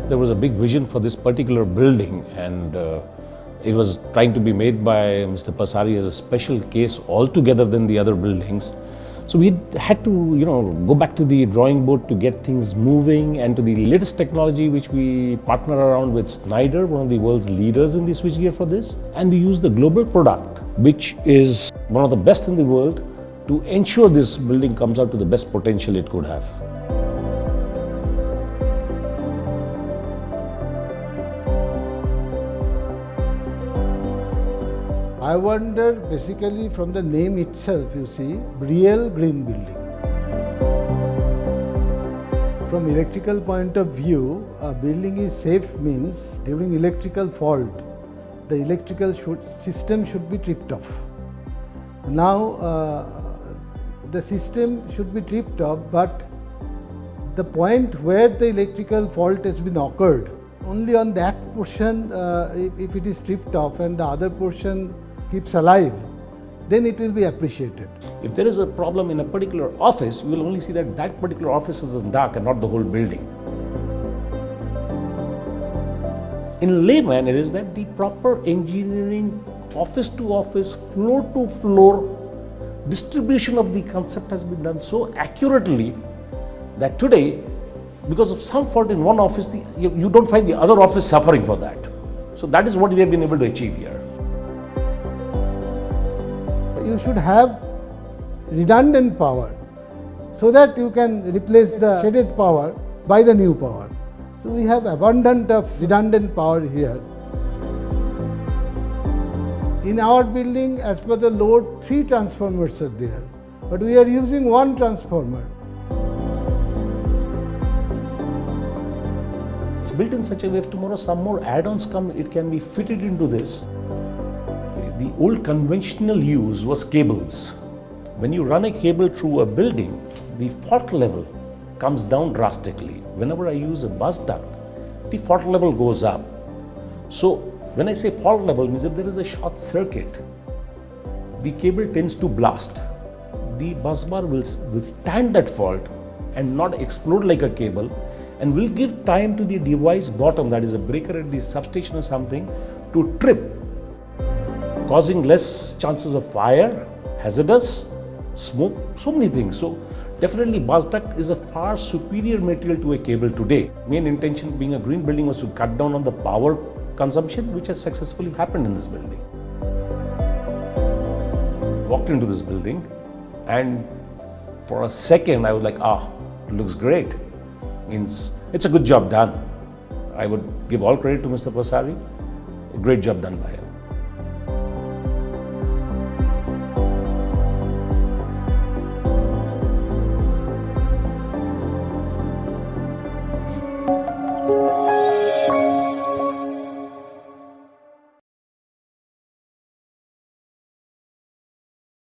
There was a big vision for this particular building, and it was trying to be made by Mr. Pasari as a special case altogether than the other buildings. So we had to, go back to the drawing board to get things moving, and to the latest technology which we partner around with Schneider, one of the world's leaders in the switchgear for this. And we use the global product, which is one of the best in the world, to ensure this building comes out to the best potential it could have. I wonder, basically from the name itself, you see, real green building. From electrical point of view, a building is safe means during electrical fault, the electrical system should be tripped off. Now, the system should be tripped off, but the point where the electrical fault has been occurred, only on that portion, if it is stripped off and the other portion keeps alive, then it will be appreciated. If there is a problem in a particular office, you will only see that that particular office is in dark and not the whole building. In layman, it is that the proper engineering, office to office, floor to floor distribution of the concept has been done so accurately that today, because of some fault in one office, you don't find the other office suffering for that. So that is what we have been able to achieve here. You should have redundant power so that you can replace the shaded power by the new power. So we have abundant of redundant power here. In our building, as per the load, 3 transformers are there, but we are using 1 transformer. It's built in such a way if tomorrow some more add-ons come, it can be fitted into this. The old conventional use was cables. When you run a cable through a building, the fault level comes down drastically. Whenever I use a bus duct, the fault level goes up. So when I say fault level, means if there is a short circuit, the cable tends to blast. The bus bar will withstand that fault and not explode like a cable, and will give time to the device bottom, that is a breaker at the substation or something, to trip, causing less chances of fire, hazardous, smoke, so many things. So definitely bus duct is a far superior material to a cable today. Main intention being a green building was to cut down on the power consumption, which has successfully happened in this building. Walked into this building, and for a second I was like, it looks great. Means it's a good job done. I would give all credit to Mr. Pasari. A great job done by him.